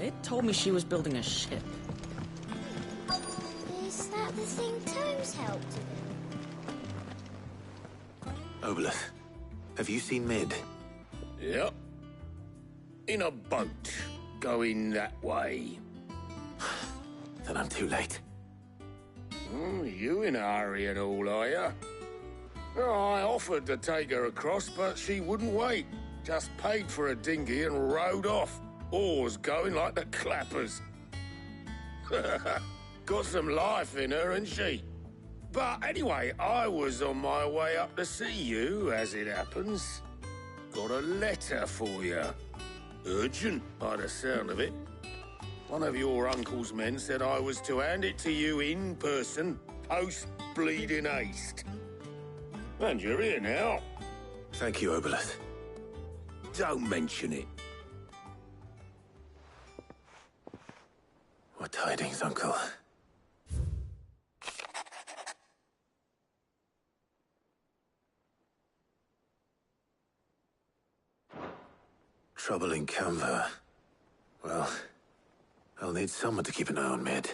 It told me she was building a ship. Is that the thing Tomes helped with? Obeleth, have you seen Mid? Yep. In a boat, going that way. Then I'm too late. Oh, you in a hurry and all, are you? I offered to take her across, but she wouldn't wait. Just paid for a dinghy and rowed off. Oars going like the clappers. Got some life in her, ain't she? But anyway, I was on my way up to see you, as it happens. Got a letter for you. Urgent, by the sound of it. One of your uncle's men said I was to hand it to you in person, post-bleeding haste. And you're here now. Thank you, Obeleth. Don't mention it. What tidings, Uncle? Trouble in Canva. Well, I'll need someone to keep an eye on Mid.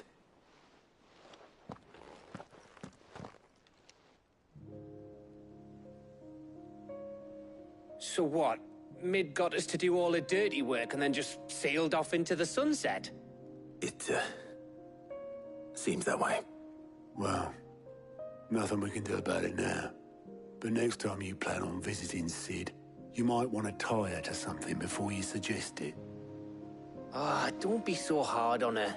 So what? Mid got us to do all the dirty work and then just sailed off into the sunset? It, seems that way. Well, nothing we can do about it now. But next time you plan on visiting Sid, you might want to tie her to something before you suggest it. Ah, don't be so hard on her.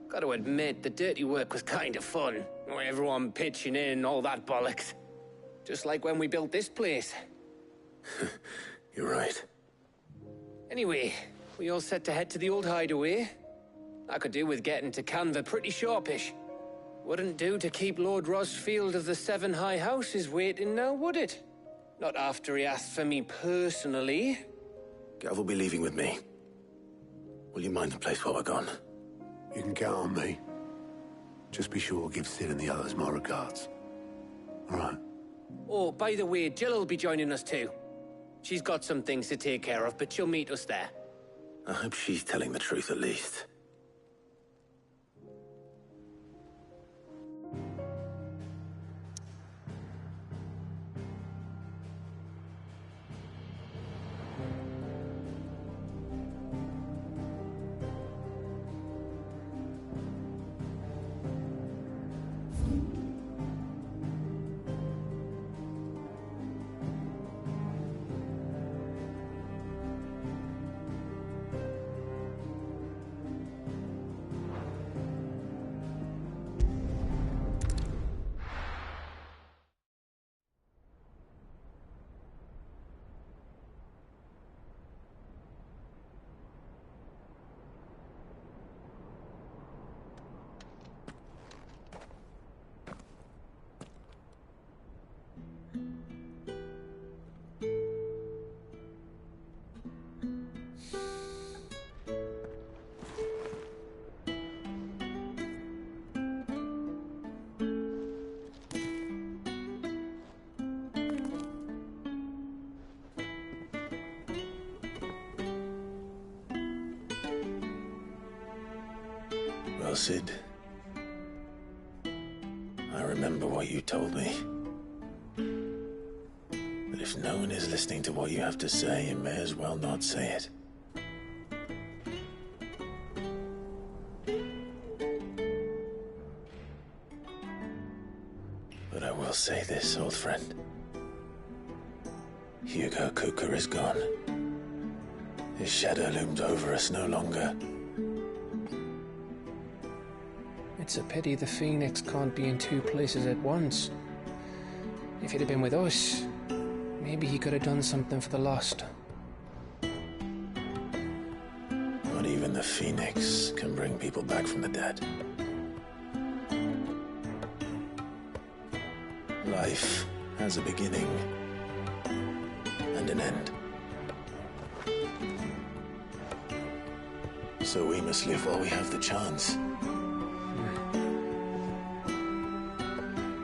Got to admit, the dirty work was kind of fun. Everyone pitching in, all that bollocks. Just like when we built this place. You're right. Anyway, we all set to head to the old hideaway. I could do with getting to Canva pretty sharpish. Wouldn't do to keep Lord Rosfield of the Seven High Houses waiting now, would it? Not after he asked for me personally. Gav will be leaving with me. Will you mind the place while we're gone? You can count on me. Just be sure to give Sid and the others my regards. All right. Oh, by the way, Jill will be joining us too. She's got some things to take care of, but she'll meet us there. I hope she's telling the truth at least. Well, Sid, I remember what you told me. That if no one is listening to what you have to say, you may as well not say it. But I will say this, old friend. Hugo Kuka is gone. His shadow looms over us no longer. It's a pity the Phoenix can't be in two places at once. If he'd have been with us, maybe he could have done something for the lost. Not even the Phoenix can bring people back from the dead. Life has a beginning and an end. So we must live while we have the chance.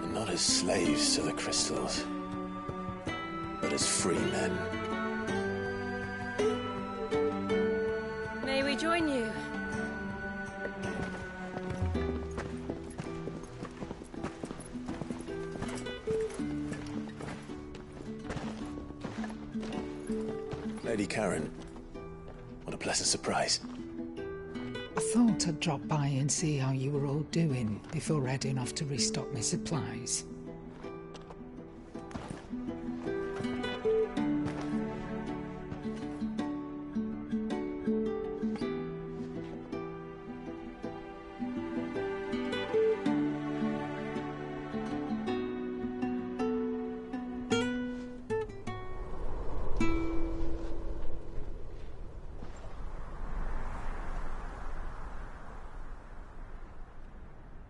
And not as slaves to the crystals, but as free men. May we join continue. Lady Karen, what a pleasant surprise. I thought I'd drop by and see how you were all doing before heading off to restock my supplies.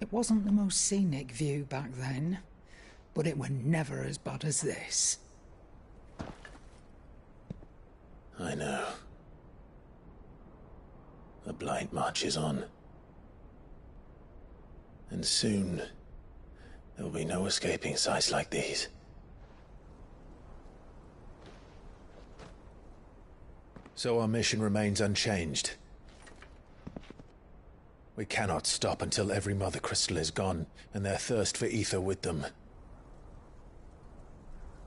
It wasn't the most scenic view back then, but it were never as bad as this. I know. The blight marches on. And soon, there'll be no escaping sights like these. So our mission remains unchanged. We cannot stop until every Mother Crystal is gone, and their thirst for ether with them.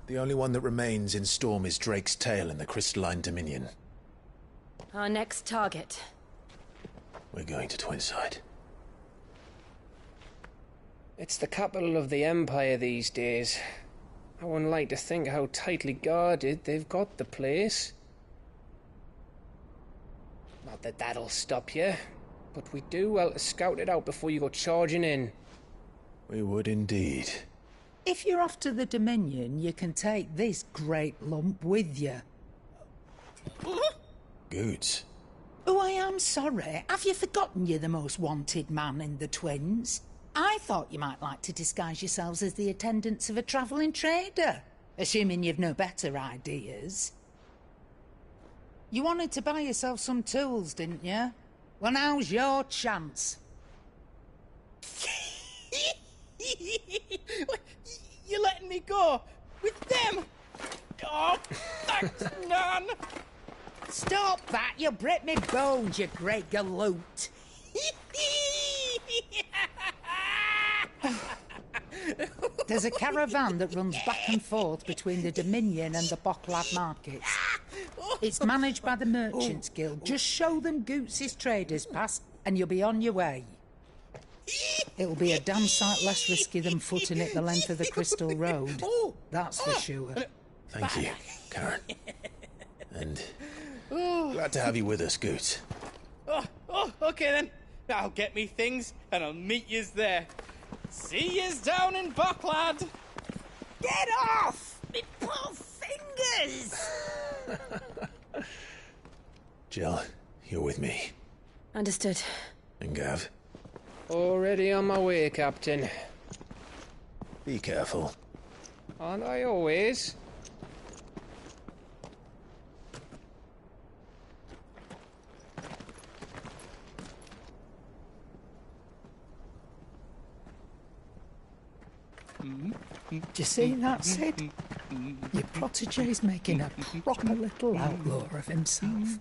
The only one that remains in Storm is Drake's Tail in the Crystalline Dominion. Our next target. We're going to Twinside. It's the capital of the Empire these days. I wouldn't like to think how tightly guarded they've got the place. Not that that'll stop you, but we do well to scout it out before you go charging in. We would indeed. If you're off to the Dominion, you can take this great lump with you. Goods. Oh, I am sorry. Have you forgotten you're the most wanted man in the Twins? I thought you might like to disguise yourselves as the attendants of a travelling trader, assuming you've no better ideas. You wanted to buy yourself some tools, didn't you? Well, now's your chance. You're letting me go with them? Oh, thanks, Nan. Stop that! You'll break me bones, you great galoot. There's a caravan that runs back and forth between the Dominion and the Bocklad markets. It's managed by the Merchants Guild. Just show them Goots' traders pass and you'll be on your way. It'll be a damn sight less risky than footing it the length of the Crystal Road. That's for sure. Thank you, Karen. And glad to have you with us, Goots. Okay then. I'll get me things and I'll meet yous there. See yous down in Bocklad. Get off! Me poor fingers! Jill, you're with me. Understood. And Gav, Already on my way, Captain. be careful. Aren't I always? Do you see that, Sid? Your protege's making a proper little outlaw of himself.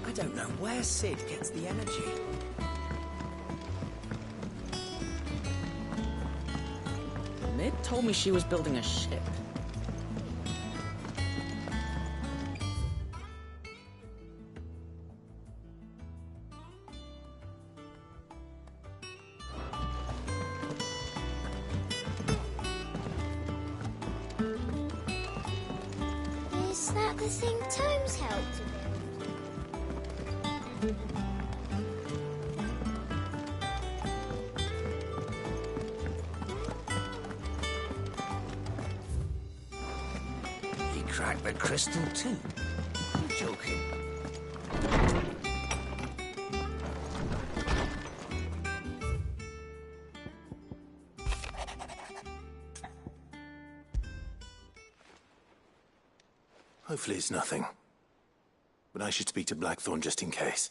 I don't know where Sid gets the energy. Mid told me she was building a ship. Is that the thing Tomes helped to build? He cracked the crystal too. You joking? Hopefully it's nothing. But I should speak to Blackthorn just in case.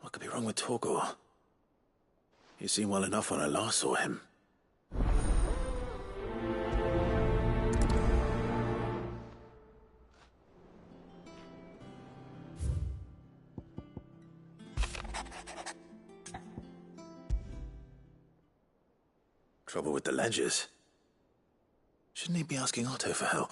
What could be wrong with Torgor? He seemed well enough when I last saw him. Trouble with the ledgers. Shouldn't he be asking Otto for help?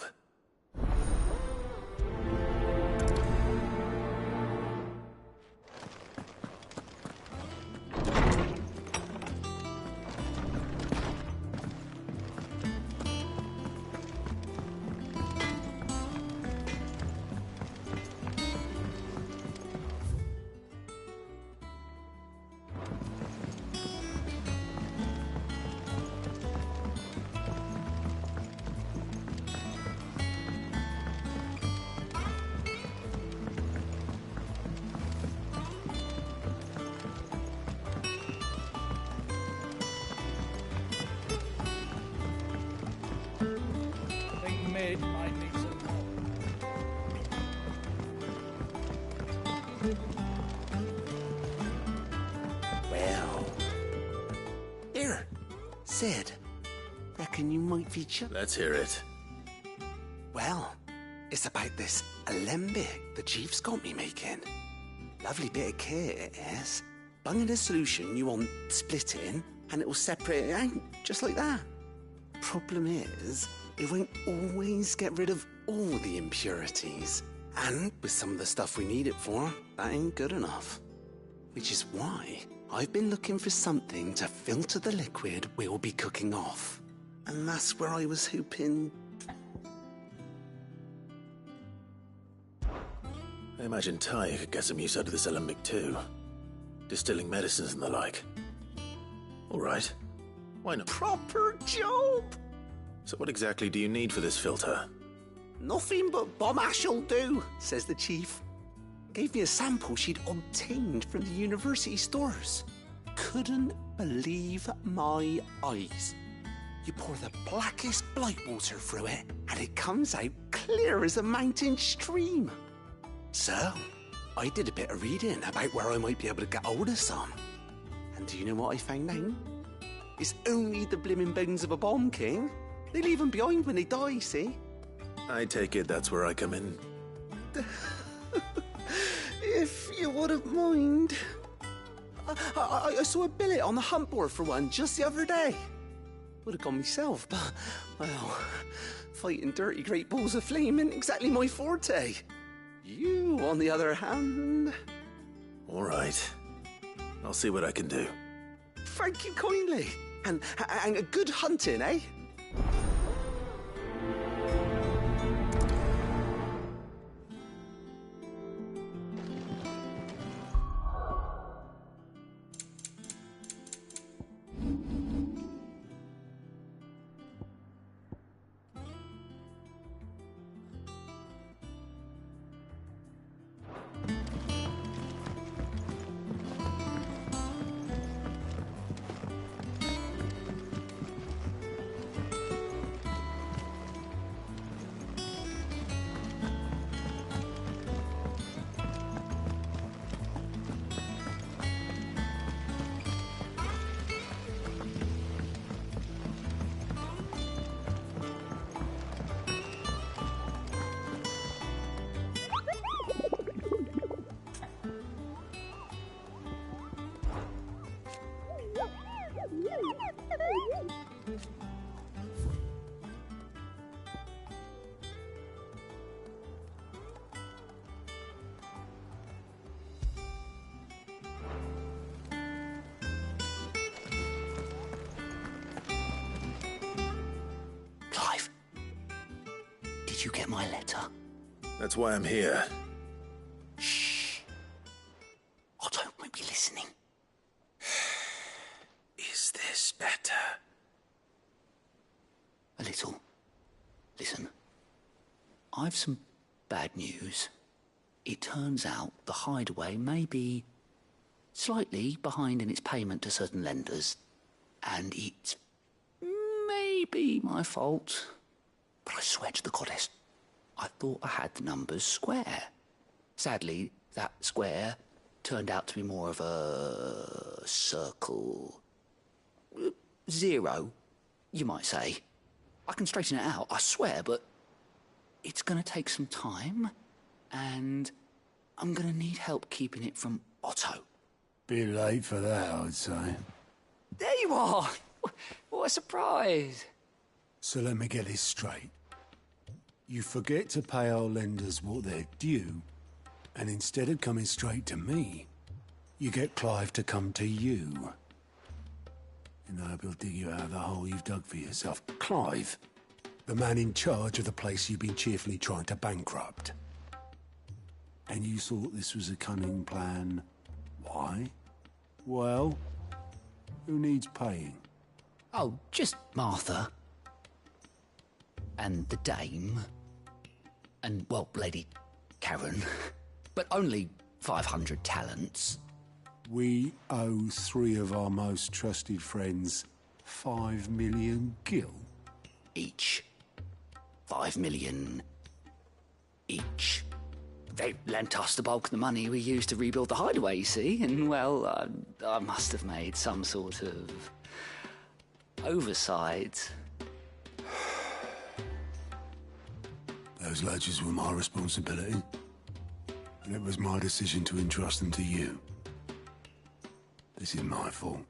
Mid might need some Well. Here, Sid. Reckon you might be Let's hear it. Well, it's about this alembic the chief's got me making. Lovely bit of kit it is. Bung in a solution you want splitting, and it will separate it out, just like that. Problem is, it won't always get rid of all the impurities. And with some of the stuff we need it for, that ain't good enough. Which is why I've been looking for something to filter the liquid we'll be cooking off. And that's where I was hoping... I imagine Ty could get some use out of this alembic too. Distilling medicines and the like. All right. Why not? Proper job! So what exactly do you need for this filter? Nothing but bomb ash'll do, says the chief. Gave me a sample she'd obtained from the university stores. Couldn't believe my eyes. You pour the blackest blight water through it, and it comes out clear as a mountain stream. So, I did a bit of reading about where I might be able to get hold of some. And do you know what I found out? It's only the blimmin' bones of a bomb king. They leave them behind when they die, see? I take it that's where I come in. If you wouldn't mind. I saw a billet on the hunt board for one just the other day. Would have gone myself, but, well, fighting dirty great balls of flame isn't exactly my forte. You, on the other hand... All right. I'll see what I can do. Thank you kindly. And a good hunting, eh? Clive, did you get my letter? That's why I'm here. Shh. Otto won't be listening. Is this better? A little. Listen, I've some bad news. It turns out the hideaway may be slightly behind in its payment to certain lenders, and it's maybe my fault. But I swear to the goddess, I thought I had the numbers square. Sadly, that square turned out to be more of a circle. Zero, you might say. I can straighten it out, I swear, but it's going to take some time, and I'm going to need help keeping it from Otto. Bit late for that, I'd say. There you are! What a surprise! So let me get this straight. You forget to pay our lenders what they're due, and instead of coming straight to me, you get Clive to come to you. And I hope he'll dig you out of the hole you've dug for yourself. Clive, the man in charge of the place you've been cheerfully trying to bankrupt. And you thought this was a cunning plan. Why? Well, who needs paying? Oh, just Martha. And the dame. And, well, Lady Karen. But only 500 talents. We owe 3 of our most trusted friends 5 million gil. Each. 5 million each. They lent us the bulk of the money we used to rebuild the hideaway, you see, and, well, I must have made some sort of oversight. Those ledgers were my responsibility, and it was my decision to entrust them to you. This is my fault.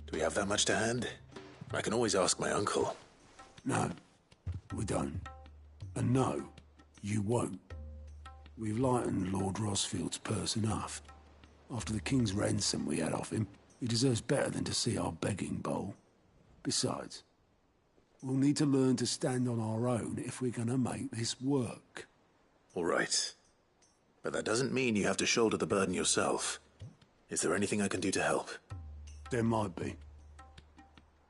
Do we have that much to hand? I can always ask my uncle. No, we don't. And no, you won't. We've lightened Lord Rosfield's purse enough. After the king's ransom we had off him, he deserves better than to see our begging bowl. Besides, we'll need to learn to stand on our own if we're gonna make this work. All right. But that doesn't mean you have to shoulder the burden yourself. Is there anything I can do to help? There might be.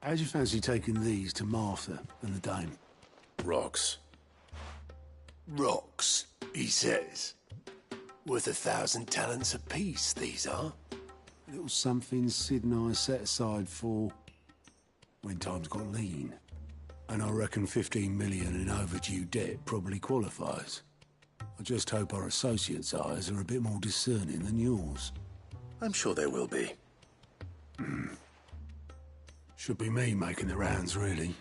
How'd you fancy taking these to Martha and the dame? Rocks. Rocks, he says. Worth 1,000 talents apiece, these are. A little something Sid and I set aside for when times got lean. And I reckon 15 million in overdue debt probably qualifies. I just hope our associates' eyes are a bit more discerning than yours. I'm sure there will be. Should be me making the rounds, really.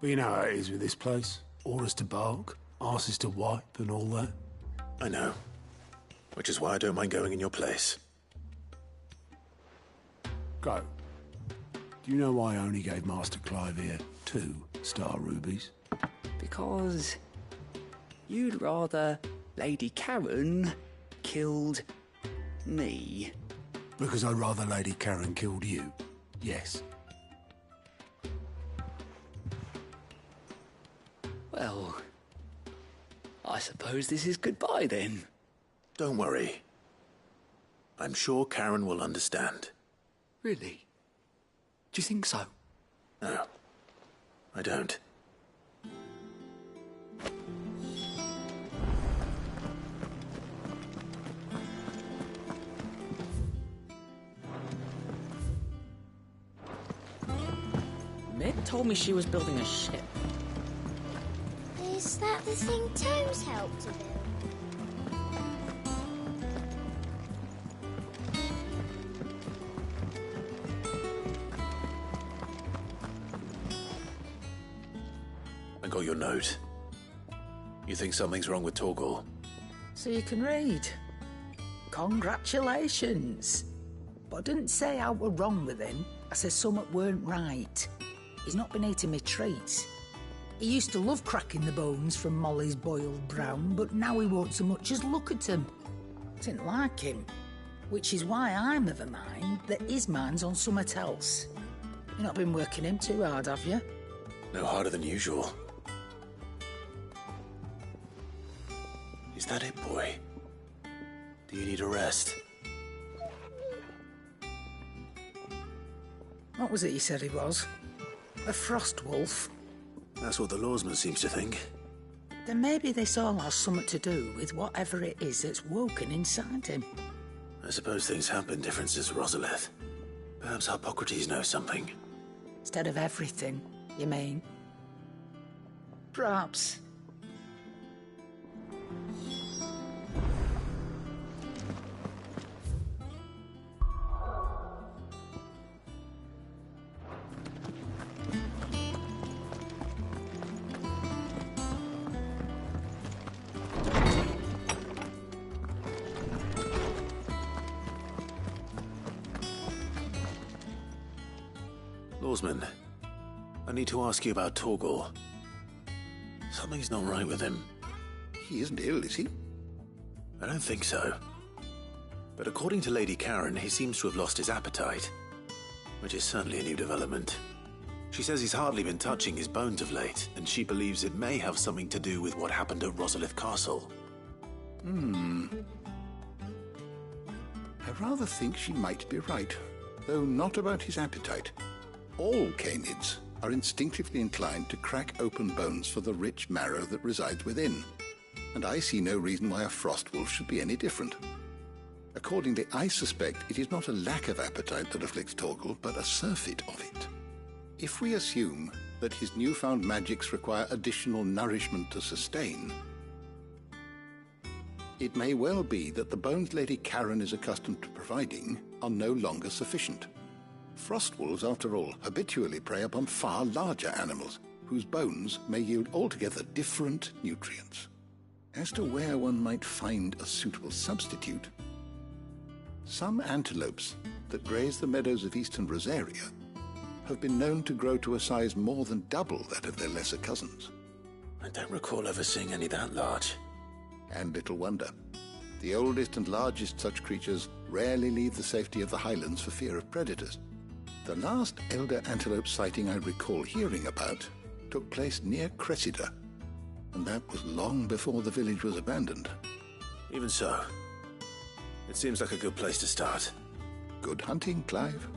But you know how it is with this place. Orders to bark, arses to wipe and all that. I know. Which is why I don't mind going in your place. Go. Do you know why I only gave Master Clive here 2 star rubies? Because you'd rather Lady Karen killed me. Because I'd rather Lady Karen killed you. Yes. Well, I suppose this is goodbye then. Don't worry. I'm sure Karen will understand. Really? Do you think so? No, I don't. Meg told me she was building a ship. Is that the thing Tomes helped to build? I got your note. You think something's wrong with Torgal? So you can read. Congratulations. But I didn't say I were wrong with him. I said something weren't right. He's not been eating me treats. He used to love cracking the bones from Molly's boiled brown, but now he won't so much as look at them. Didn't like him. Which is why I'm of a mind that his mind's on something else. You've not been working him too hard, have you? No harder than usual. Is that it, boy? Do you need a rest? What was it he said he was? A frost wolf? That's what the lawsman seems to think. Then maybe this all has something to do with whatever it is that's woken inside him. I suppose things have been different since Rosalith. Perhaps Hippocrates knows something. Instead of everything, you mean? Perhaps. Lawsman, I need to ask you about Torgal. Something's not right with him. He isn't ill, is he? I don't think so. But according to Lady Karen, he seems to have lost his appetite, which is certainly a new development. She says he's hardly been touching his bones of late, and she believes it may have something to do with what happened at Rosalith Castle. I rather think she might be right, though not about his appetite. All canids are instinctively inclined to crack open bones for the rich marrow that resides within, and I see no reason why a frost wolf should be any different. Accordingly, I suspect it is not a lack of appetite that afflicts Torgal, but a surfeit of it. If we assume that his newfound magics require additional nourishment to sustain, it may well be that the bones Lady Karen is accustomed to providing are no longer sufficient. Frost wolves, after all, habitually prey upon far larger animals, whose bones may yield altogether different nutrients. As to where one might find a suitable substitute, some antelopes that graze the meadows of eastern Rosaria have been known to grow to a size more than double that of their lesser cousins. I don't recall ever seeing any that large. And little wonder. The oldest and largest such creatures rarely leave the safety of the highlands for fear of predators. The last elder antelope sighting I recall hearing about took place near Cressida, and that was long before the village was abandoned. Even so, it seems like a good place to start. Good hunting, Clive.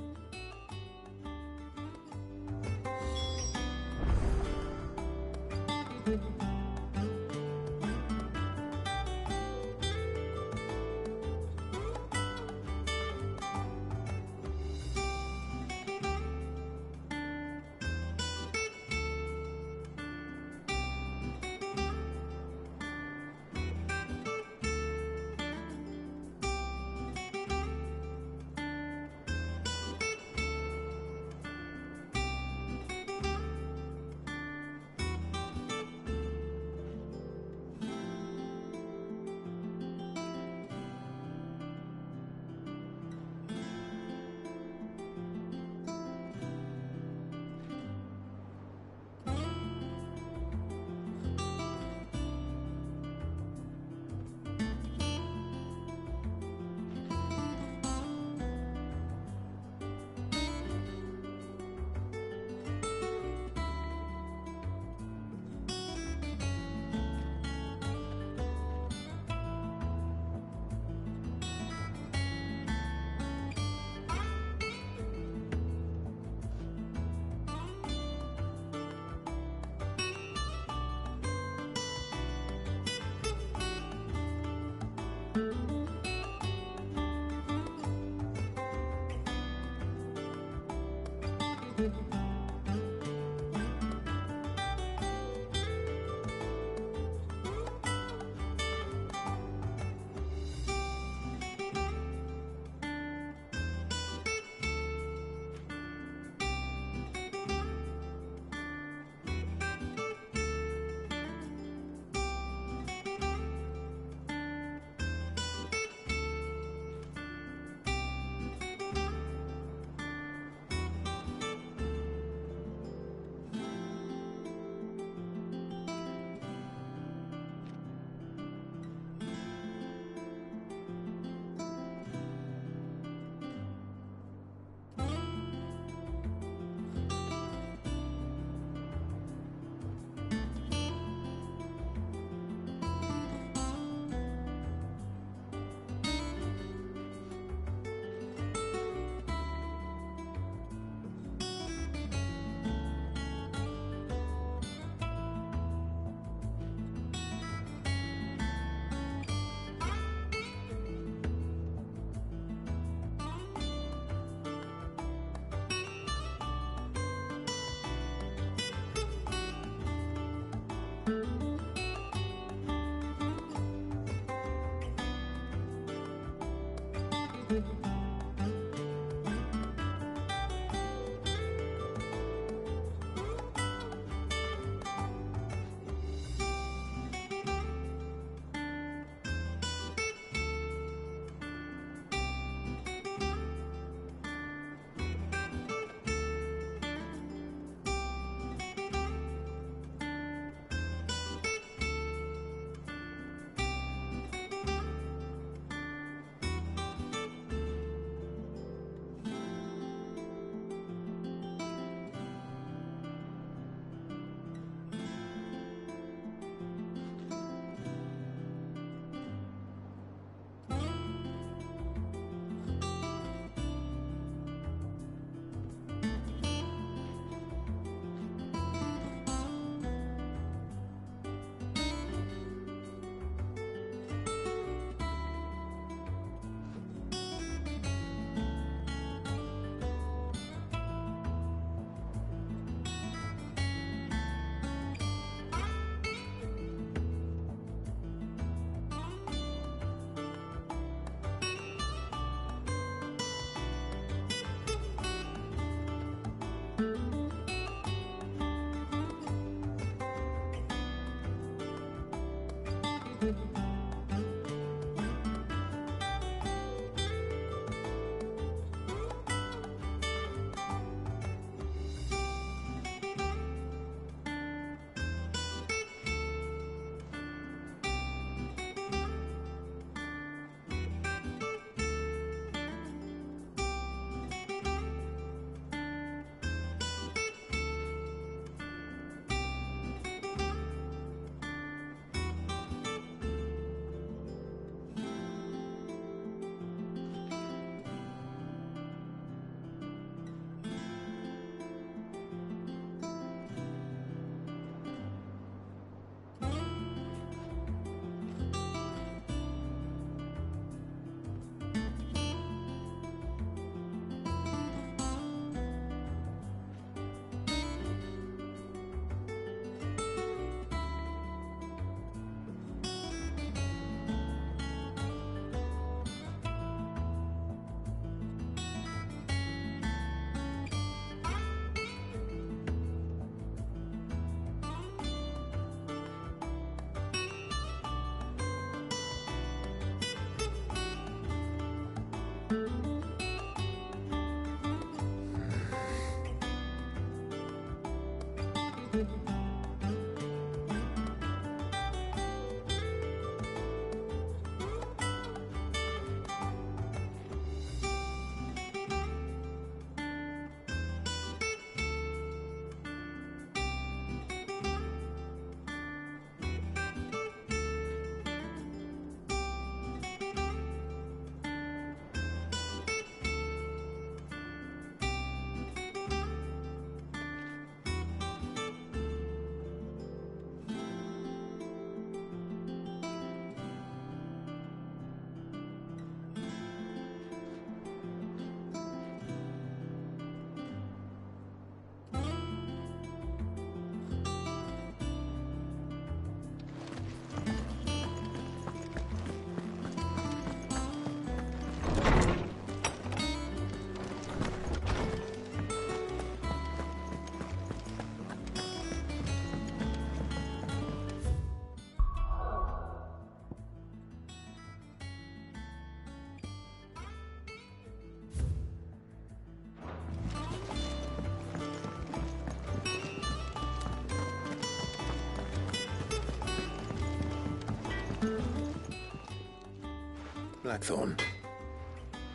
Blackthorn,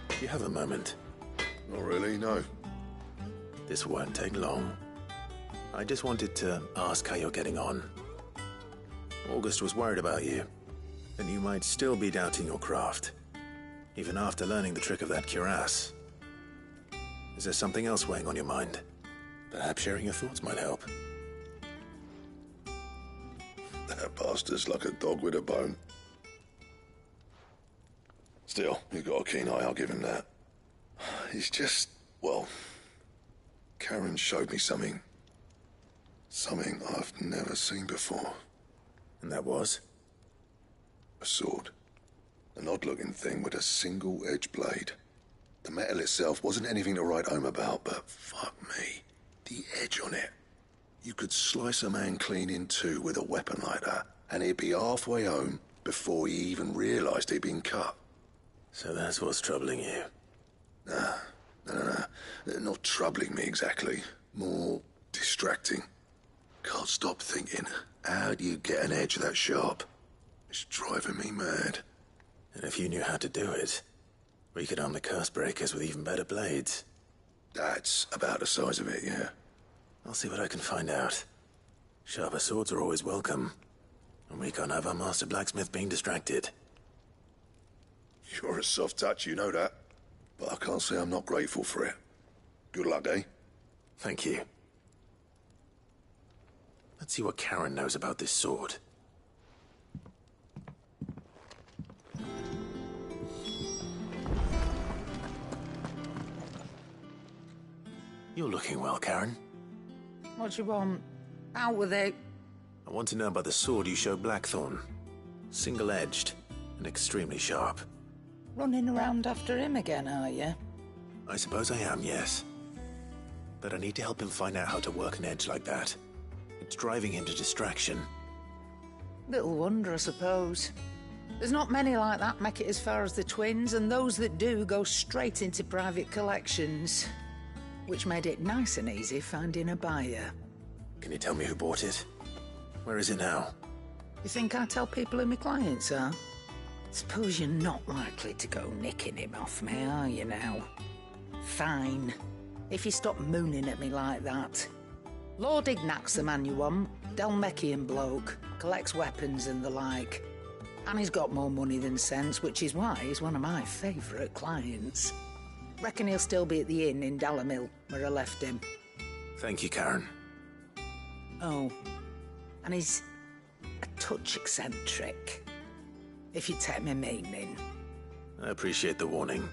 do you have a moment? Not really, no. This won't take long. I just wanted to ask how you're getting on. August was worried about you, that you might still be doubting your craft, even after learning the trick of that cuirass. Is there something else weighing on your mind? Perhaps sharing your thoughts might help. That bastard's like a dog with a bone. Still, you've got a keen eye, I'll give him that. He's just, well, Karen showed me something. Something I've never seen before. And that was? A sword. An odd-looking thing with a single-edged blade. The metal itself wasn't anything to write home about, but fuck me, the edge on it. You could slice a man clean in two with a weapon like that, and he'd be halfway home before he even realised he'd been cut. So that's what's troubling you? Nah, not troubling me exactly. More distracting. Can't stop thinking, how do you get an edge that sharp? It's driving me mad. And if you knew how to do it, we could arm the curse breakers with even better blades. That's about the size of it, yeah. I'll see what I can find out. Sharper swords are always welcome. And we can't have our master blacksmith being distracted. You're a soft touch, you know that. But I can't say I'm not grateful for it. Good luck, eh? Thank you. Let's see what Karen knows about this sword. You're looking well, Karen. What do you want? Out with it. I want to know about the sword you showed Blackthorn. Single-edged and extremely sharp. Running around after him again, are you? I suppose I am, yes. But I need to help him find out how to work an edge like that. It's driving him to distraction. Little wonder, I suppose. There's not many like that make it as far as the twins, and those that do go straight into private collections. Which made it nice and easy finding a buyer. Can you tell me who bought it? Where is it now? You think I tell people who my clients are? Suppose you're not likely to go nicking him off me, are you now? Fine. If you stop mooning at me like that. Lord Ignac's the man you want. Dalmekian bloke. Collects weapons and the like. And he's got more money than sense, which is why he's one of my favourite clients. Reckon he'll still be at the inn in Dalamil, where I left him. Thank you, Karen. Oh, and he's a touch eccentric, if you take my meaning. I appreciate the warning.